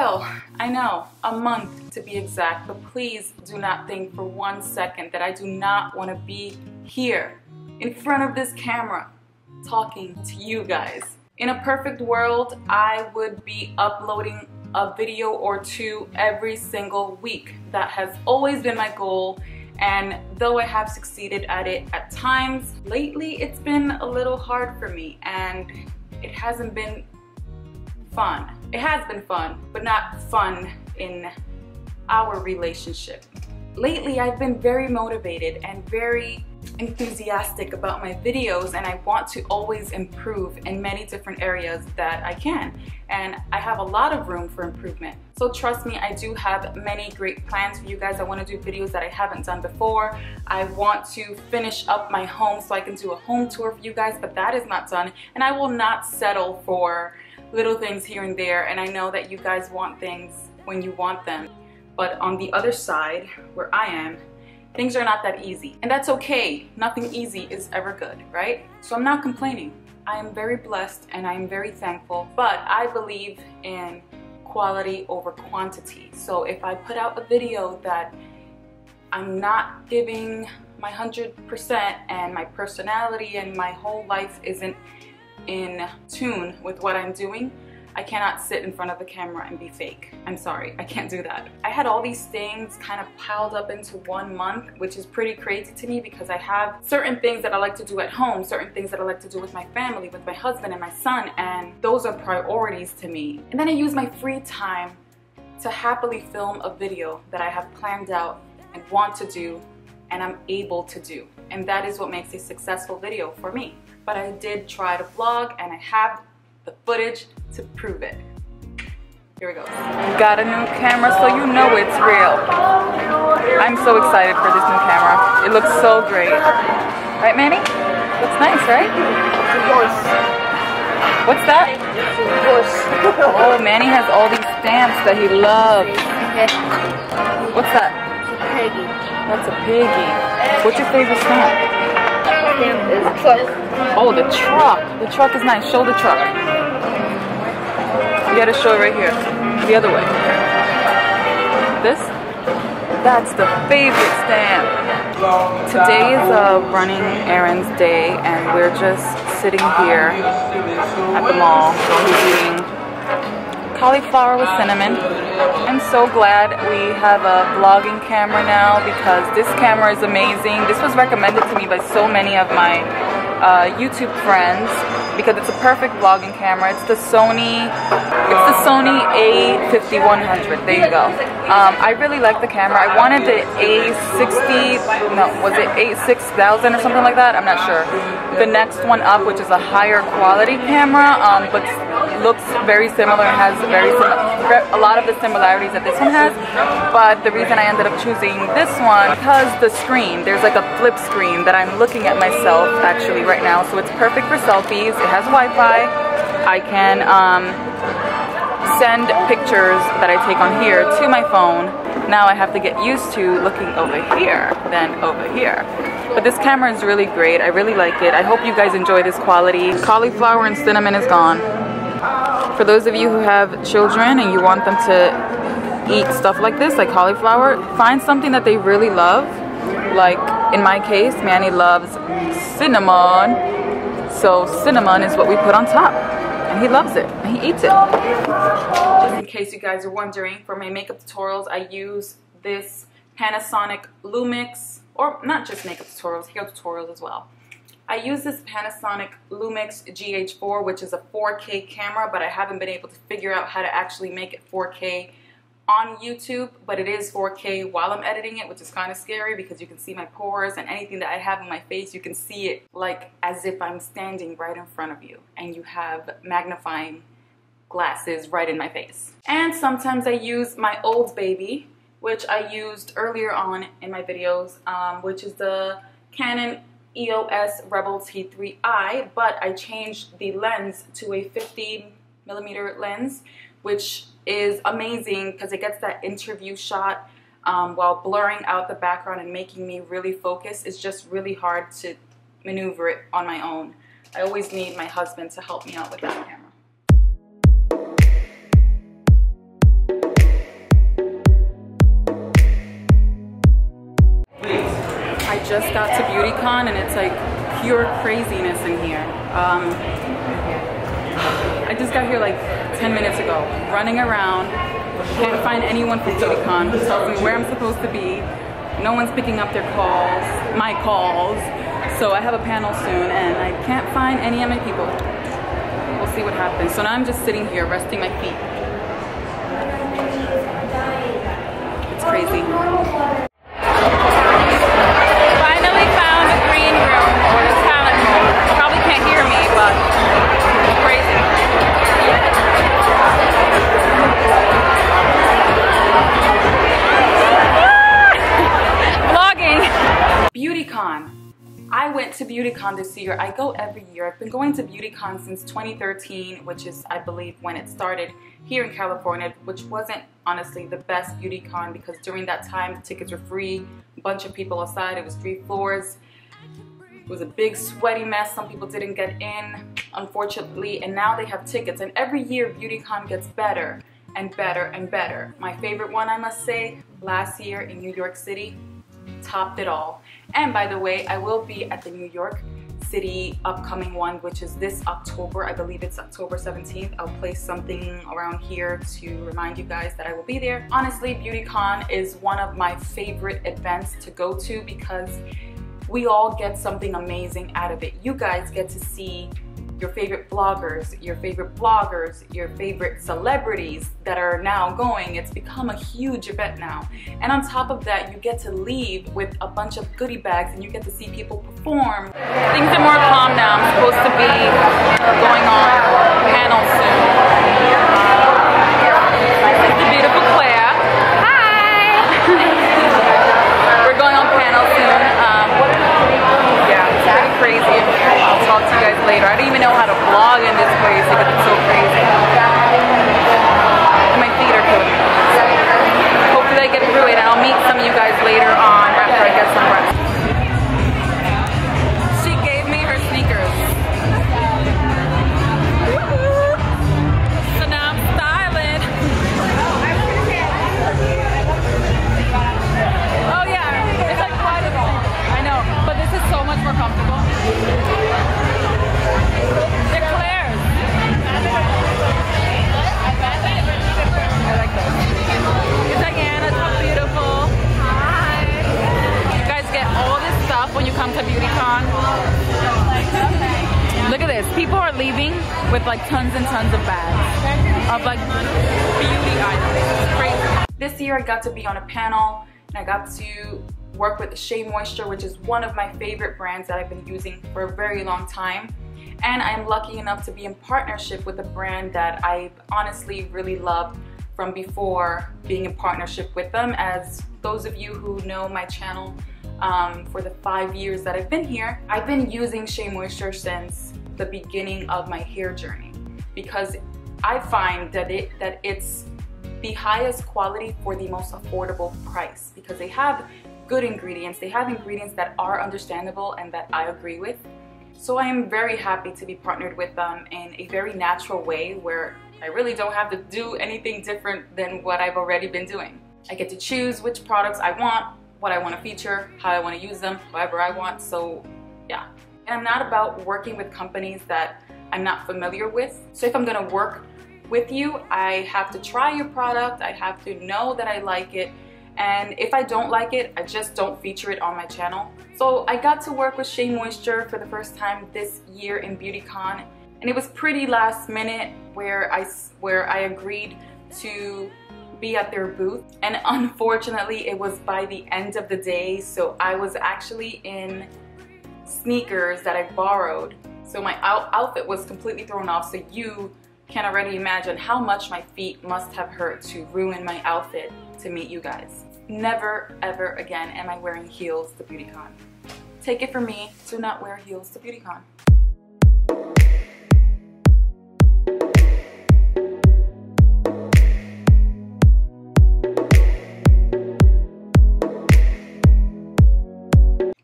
So, I know, a month to be exact, but please do not think for 1 second that I do not want to be here in front of this camera talking to you guys. In a perfect world, I would be uploading a video or two every single week. That has always been my goal, and though I have succeeded at it at times, lately it's been a little hard for me and it hasn't been fun. It has been fun, but not fun in our relationship. Lately I've been very motivated and very enthusiastic about my videos, and I want to always improve in many different areas that I can, and I have a lot of room for improvement. So trust me, I do have many great plans for you guys. I want to do videos that I haven't done before. I want to finish up my home so I can do a home tour for you guys, but that is not done, and I will not settle for little things here and there. And I know that you guys want things when you want them, but on the other side where I am, things are not that easy, and that's okay. Nothing easy is ever good, right? So I'm not complaining. I am very blessed and I am very thankful, but I believe in quality over quantity. So if I put out a video that I'm not giving my 100% and my personality and my whole life isn't in tune with what I'm doing, I cannot sit in front of the camera and be fake. I'm sorry, I can't do that. I had all these things kind of piled up into 1 month, which is pretty crazy to me because I have certain things that I like to do at home, certain things that I like to do with my family, with my husband and my son, and those are priorities to me. And then I use my free time to happily film a video that I have planned out and want to do and I'm able to do. And that is what makes a successful video for me. But I did try to vlog and I have the footage to prove it. Here we go. Got a new camera, so you know it's real. I'm so excited for this new camera. It looks so great. Right, Manny? Looks nice, right? What's that? Oh, Manny has all these stamps that he loves. What's that? Piggy. That's a piggy. What's your favorite stamp? Stamp is truck. Oh, the truck. The truck is nice. Show the truck. You gotta show it right here. The other way. This? That's the favorite stamp. Today is a running errands day and we're just sitting here at the mall. So he's eating cauliflower with cinnamon. I'm so glad we have a vlogging camera now because this camera is amazing. This was recommended to me by so many of my YouTube friends because it's a perfect vlogging camera. It's the Sony A5100. There you go. I really like the camera. I wanted the A60, no, was it A6000 or something like that? I'm not sure. The next one up, which is a higher quality camera, but looks very similar and has a lot of the similarities that this one has. But the reason I ended up choosing this one because the screen, there's like a flip screen that I'm looking at myself actually right now, so it's perfect for selfies. It has Wi-Fi. I can send pictures that I take on here to my phone. Now I have to get used to looking over here than over here. But this camera is really great. I really like it. I hope you guys enjoy this quality. Cauliflower and cinnamon is gone. For those of you who have children and you want them to eat stuff like this, like cauliflower, find something that they really love. Like in my case, Manny loves cinnamon. So cinnamon is what we put on top. And he loves it. And he eats it. Just in case you guys are wondering, for my makeup tutorials, I use this Panasonic Lumix, or not just makeup tutorials, hair tutorials as well. I use this Panasonic Lumix Gh4, which is a 4K camera, but I haven't been able to figure out how to actually make it 4K on YouTube, but it is 4K while I'm editing it, which is kind of scary because you can see my pores and anything that I have on my face, you can see it like as if I'm standing right in front of you and you have magnifying glasses right in my face. And sometimes I use my old baby, which I used earlier on in my videos, which is the Canon EOS Rebel T3i, but I changed the lens to a 50mm lens, which is amazing because it gets that interview shot while blurring out the background and making me really focus. It's just really hard to maneuver it on my own. I always need my husband to help me out with that camera. just got to BeautyCon and it's like pure craziness in here. I just got here like 10 minutes ago, running around, can't find anyone from BeautyCon who tells me where I'm supposed to be. No one's picking up their calls, my calls. So I have a panel soon and I can't find any of my people. We'll see what happens. So now I'm just sitting here resting my feet. It's crazy. Finally found the green room or the talent room. You probably can't hear me, but it's crazy. Vlogging. BeautyCon. I went to BeautyCon this year. I go every year. I've been going to BeautyCon since 2013, which is, I believe, when it started here in California, which wasn't honestly the best BeautyCon because during that time the tickets were free, a bunch of people outside, it was 3 floors. It was a big sweaty mess. Some people didn't get in, unfortunately, and now they have tickets. And every year BeautyCon gets better and better and better. My favorite one, I must say, last year in New York City, topped it all. And by the way, I will be at the New York City upcoming one, which is this October. I believe it's October 17th. I'll place something around here to remind you guys that I will be there. Honestly, BeautyCon is one of my favorite events to go to because we all get something amazing out of it. You guys get to see your favorite vloggers, your favorite bloggers, your favorite celebrities that are now going. It's become a huge event now. And on top of that, you get to leave with a bunch of goodie bags and you get to see people perform. Things are more calm now. I'm supposed to be going on panel soon. This is the beautiful Claire. Hi! We're going on panel soon. Yeah, it's pretty crazy. I'll talk to you guys later. I don't even know how to vlog in this place because it's so crazy. And my feet are killing me. Hopefully I get through it and I'll meet some of you guys later on after I get some rest. She gave me her sneakers. So now I'm styling. Oh yeah, it's like quite a bit. I know, but this is so much more comfortable. They're Claire's. I like those. It's Diana, so beautiful. Hi. You guys get all this stuff when you come to BeautyCon. Look at this. People are leaving with like tons and tons of bags of like beauty items. It's crazy. This year I got to be on a panel and I got to work with SheaMoisture, which is one of my favorite brands that I've been using for a very long time. And I'm lucky enough to be in partnership with a brand that I honestly really loved from before being in partnership with them. As those of you who know my channel for the 5 years that I've been here, I've been using SheaMoisture since the beginning of my hair journey because I find that it's the highest quality for the most affordable price because they have good ingredients. They have ingredients that are understandable and that I agree with. So I am very happy to be partnered with them in a very natural way where I really don't have to do anything different than what I've already been doing. I get to choose which products I want, what I want to feature, how I want to use them, however I want, so yeah. And I'm not about working with companies that I'm not familiar with. So if I'm going to work with you, I have to try your product, I have to know that I like it, and if I don't like it, I just don't feature it on my channel. So I got to work with SheaMoisture for the first time this year in BeautyCon, and it was pretty last minute where I agreed to be at their booth, and unfortunately it was by the end of the day, so I was actually in sneakers that I borrowed, so my outfit was completely thrown off. So you can already imagine how much my feet must have hurt to ruin my outfit to meet you guys. Never ever again am I wearing heels to BeautyCon. Take it from me, do not wear heels to BeautyCon.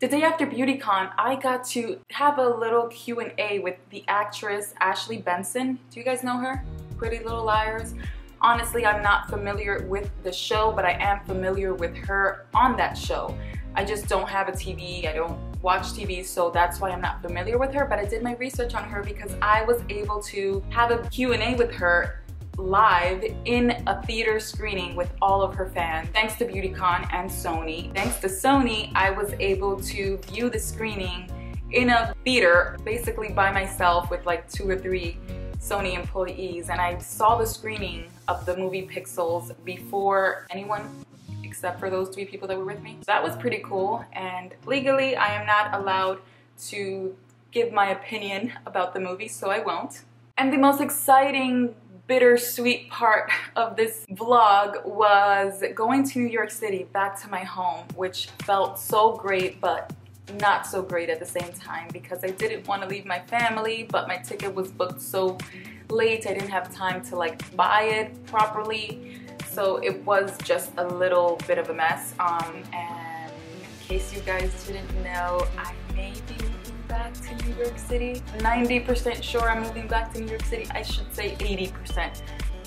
The day after BeautyCon, I got to have a little Q&A with the actress Ashley Benson. Do you guys know her? Pretty Little Liars. Honestly, I'm not familiar with the show, but I am familiar with her on that show. I just don't have a TV. I don't watch TV, so that's why I'm not familiar with her. But I did my research on her because I was able to have a Q&A with her live in a theater screening with all of her fans, thanks to BeautyCon and Sony. Thanks to Sony, I was able to view the screening in a theater basically by myself with like 2 or 3 Sony employees, and I saw the screening of the movie Pixels before anyone except for those 3 people that were with me. So that was pretty cool, and legally I am not allowed to give my opinion about the movie, so I won't. And the most exciting, bittersweet part of this vlog was going to New York City, back to my home, which felt so great but not so great at the same time because I didn't want to leave my family, but my ticket was booked so late I didn't have time to like buy it properly, so it was just a little bit of a mess. And in case you guys didn't know, I may be moving back to New York City. 90% sure I'm moving back to New York City. I should say 80%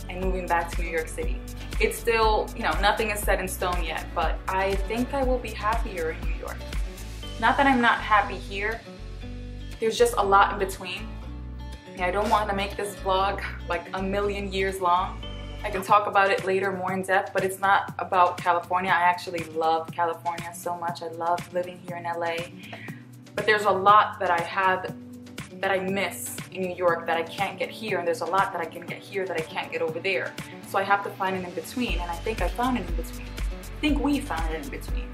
I'm moving back to New York City. It's still, you know, nothing is set in stone yet, but I think I will be happier in New York. Not that I'm not happy here, there's just a lot in between. I don't want to make this vlog like a million years long. I can talk about it later more in depth, but it's not about California. I actually love California so much. I love living here in LA. But there's a lot that I miss in New York that I can't get here, and there's a lot that I can get here that I can't get over there. So I have to find an in-between, and I think I found an in-between. I think we found an in-between.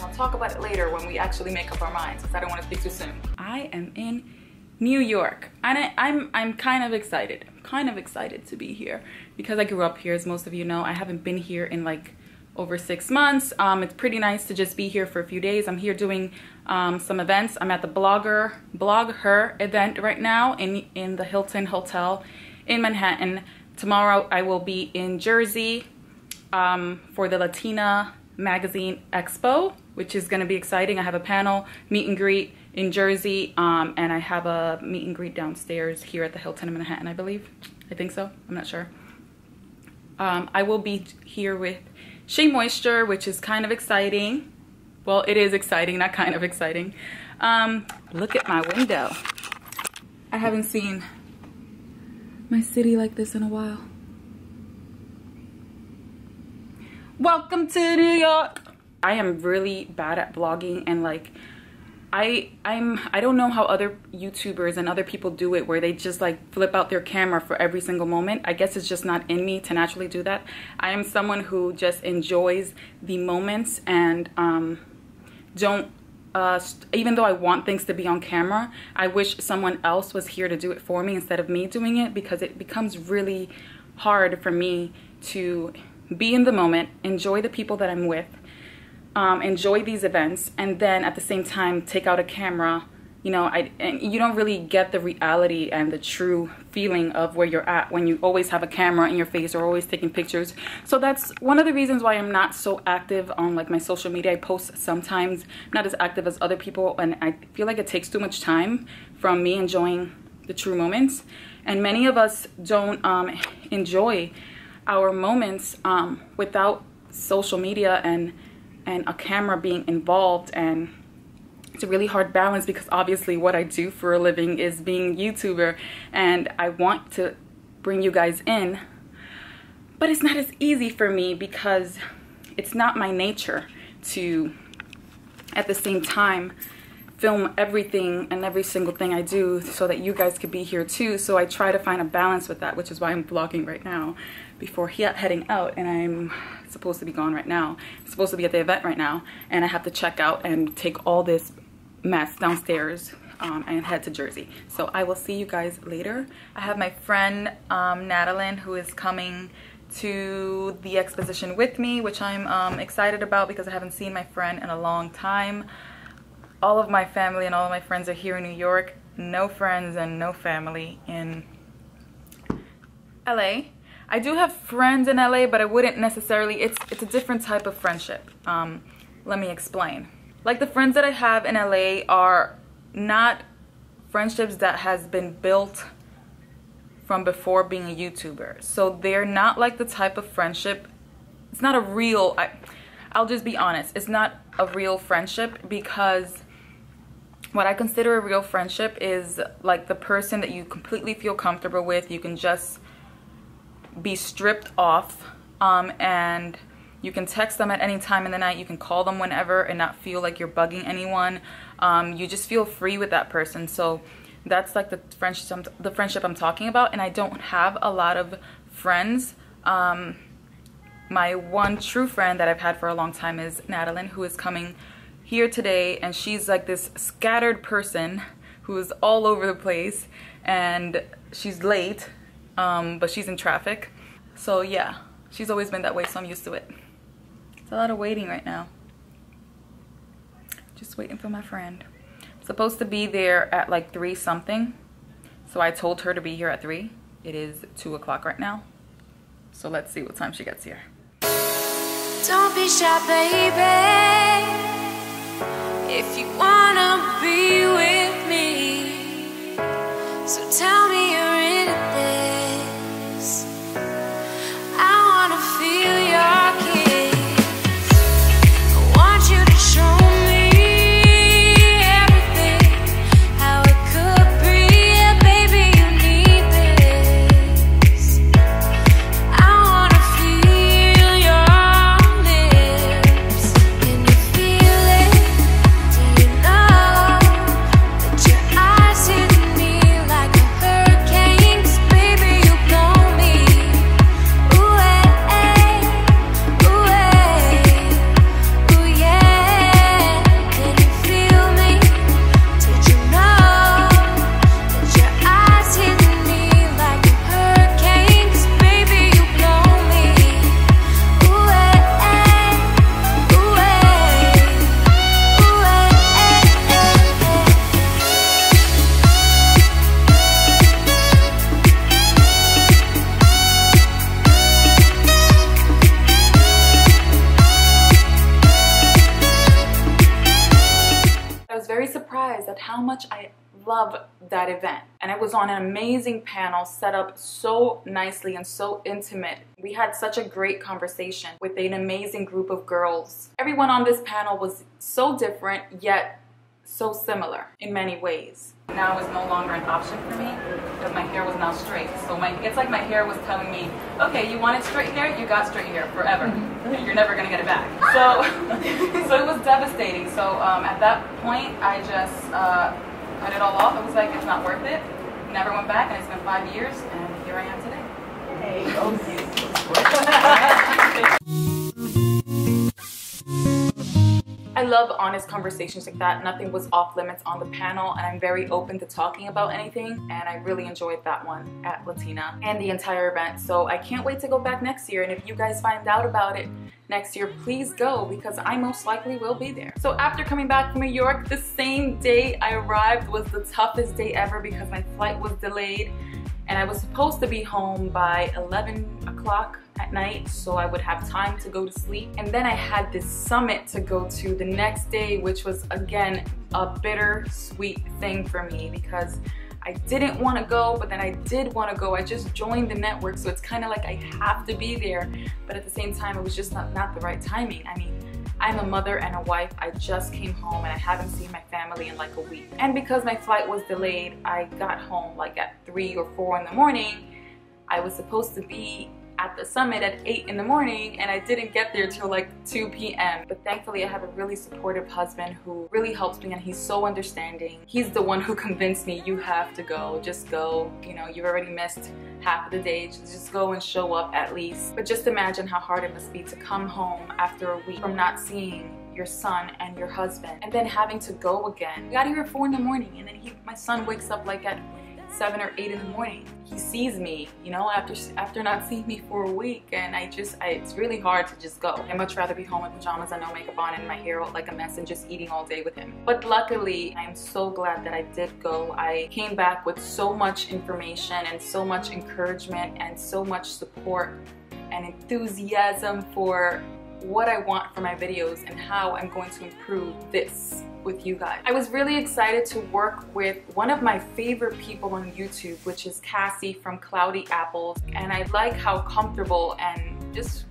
I'll talk about it later when we actually make up our minds, because I don't want to speak too soon. I am in New York, and I'm kind of excited. I'm kind of excited to be here because I grew up here, as most of you know. I haven't been here in like over 6 months. It's pretty nice to just be here for a few days. I'm here doing some events. I'm at the Blog Her event right now in the Hilton Hotel in Manhattan. Tomorrow I will be in Jersey for the Latina Magazine Expo, which is going to be exciting. I have a panel meet and greet in Jersey, and I have a meet and greet downstairs here at the Hilton in Manhattan, I believe. I think so. I'm not sure. I will be here with SheaMoisture, which is kind of exciting. Well, it is exciting, not kind of exciting. Look at my window. I haven't seen my city like this in a while. Welcome to New York. I am really bad at vlogging, and like I don't know how other YouTubers and other people do it, where they just like flip out their camera for every single moment. I guess it's just not in me to naturally do that. I am someone who just enjoys the moments and don't even though I want things to be on camera, I wish someone else was here to do it for me instead of me doing it, because it becomes really hard for me to be in the moment, enjoy the people that I'm with, enjoy these events, and then at the same time take out a camera. You know, and you don't really get the reality and the true feeling of where you're at when you always have a camera in your face or always taking pictures. So that's one of the reasons why I'm not so active on like my social media. I post sometimes, not as active as other people, and I feel like it takes too much time from me enjoying the true moments. And many of us don't enjoy our moments without social media and a camera being involved. And it's a really hard balance, because obviously what I do for a living is being a YouTuber, and I want to bring you guys in, but it's not as easy for me because it's not my nature to at the same time film everything and every single thing I do so that you guys could be here too. So I try to find a balance with that, which is why I'm vlogging right now before heading out, and I'm supposed to be gone right now. I'm supposed to be at the event right now, and I have to check out and take all this mess downstairs and head to Jersey. So I will see you guys later. I have my friend Natalie, who is coming to the exposition with me, which I'm excited about because I haven't seen my friend in a long time. All of my family and all of my friends are here in New York. No friends and no family in LA. I do have friends in LA, but I wouldn't necessarily, it's a different type of friendship. Let me explain. Like, the friends that I have in LA are not friendships that has been built from before being a YouTuber. So they're not like the type of friendship, it's not a real, I'll just be honest, it's not a real friendship, because what I consider a real friendship is like the person that you completely feel comfortable with. You can just be stripped off, and you can text them at any time in the night. You can call them whenever and not feel like you're bugging anyone. You just feel free with that person. So that's like the friendship I'm talking about. And I don't have a lot of friends. My one true friend that I've had for a long time is Natalie, who is coming here today, and she's like this scattered person who is all over the place, and she's late, but she's in traffic. So yeah, she's always been that way, so I'm used to it. It's a lot of waiting right now. Just waiting for my friend. I'm supposed to be there at like 3 something, so I told her to be here at 3. It is 2 o'clock right now, so let's see what time she gets here. Don't be shy, baby. If you wanna be with me, so tell me you're in this. I wanna feel your kiss. I want you to show me everything, how it could be. Yeah, baby, you need this. I wanna feel your lips. Can you feel it? Do you know that your eyes hit me like a hurricane? 'Cause baby, you blow me away, ooh yeah. Can you feel me? Did you know that your eyes hit me like a hurricane? 'Cause baby, you blow me away, I was very surprised at how much I love that event, and it was on an amazing panel set up so nicely and so intimate. We had such a great conversation with an amazing group of girls. Everyone on this panel was so different yet so similar in many ways. Now is no longer an option for me because my hair was now straight. So it's like my hair was telling me, okay, you wanted straight hair, you got straight hair forever. You're never gonna get it back. So, so it was devastating. So at that point, I just cut it all off. I was like, it's not worth it. Never went back, and it's been 5 years, and here I am today. Hey, I love honest conversations like that. Nothing was off limits on the panel, and I'm very open to talking about anything, and I really enjoyed that one at Latina and the entire event. So I can't wait to go back next year, and if you guys find out about it next year, please go, because I most likely will be there. So after coming back from New York, the same day I arrived was the toughest day ever because my flight was delayed, and I was supposed to be home by 11 o'clock at night, so I would have time to go to sleep. And then I had this summit to go to the next day, which was again a bittersweet thing for me because I didn't want to go, but then I did want to go. I just joined the network, so it's kind of like I have to be there, but at the same time it was just not the right timing. I mean, I'm a mother and a wife. I just came home and I haven't seen my family in like a week. And because my flight was delayed, I got home like at 3 or 4 in the morning. I was supposed to be at the summit at 8 in the morning, and I didn't get there till like 2 p.m. But thankfully I have a really supportive husband who really helps me, and he's so understanding. He's the one who convinced me, you have to go, just go. You know, you've already missed half of the day, just go and show up at least. But just imagine how hard it must be to come home after a week from not seeing your son and your husband, and then having to go again. We got here at 4 in the morning, and then my son wakes up like at 7 or 8 in the morning. He sees me, you know, after not seeing me for a week, and it's really hard to just go. I'd much rather be home in pajamas and no makeup on and my hair like a mess and just eating all day with him. But luckily, I'm so glad that I did go. I came back with so much information and so much encouragement and so much support and enthusiasm for what I want for my videos and how I'm going to improve this with you guys. I was really excited to work with one of my favorite people on YouTube, which is Cassie from CloudyApples, and I like how comfortable and just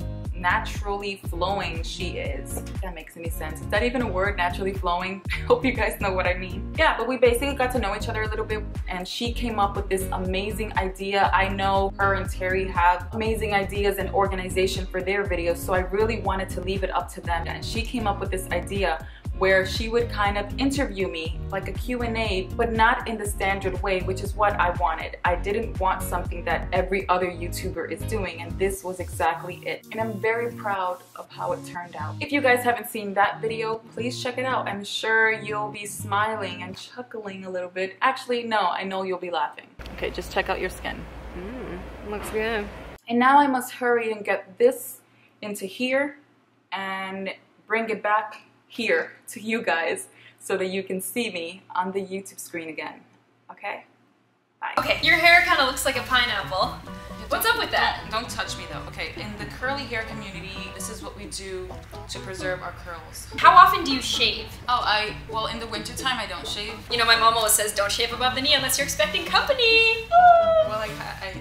naturally flowing she is. If that makes any sense. Is that even a word, naturally flowing? I hope you guys know what I mean. Yeah, but we basically got to know each other a little bit, and she came up with this amazing idea. I know her and Terry have amazing ideas and organization for their videos, so I really wanted to leave it up to them. And she came up with this idea where she would kind of interview me like a Q&A, but not in the standard way, which is what I wanted. I didn't want something that every other YouTuber is doing, and this was exactly it. And I'm very proud of how it turned out. If you guys haven't seen that video, please check it out. I'm sure you'll be smiling and chuckling a little bit. Actually, no, I know you'll be laughing. Okay, just check out your skin. Looks good. And now I must hurry and get this into here and bring it back here to you guys so that you can see me on the YouTube screen again. Okay? Bye. Okay, your hair kind of looks like a pineapple. What's up with that? Don't touch me though. Okay, in the curly hair community, this is what we do to preserve our curls. How often do you shave? Oh, well, in the wintertime, I don't shave. You know, my mom always says don't shave above the knee unless you're expecting company. Well, I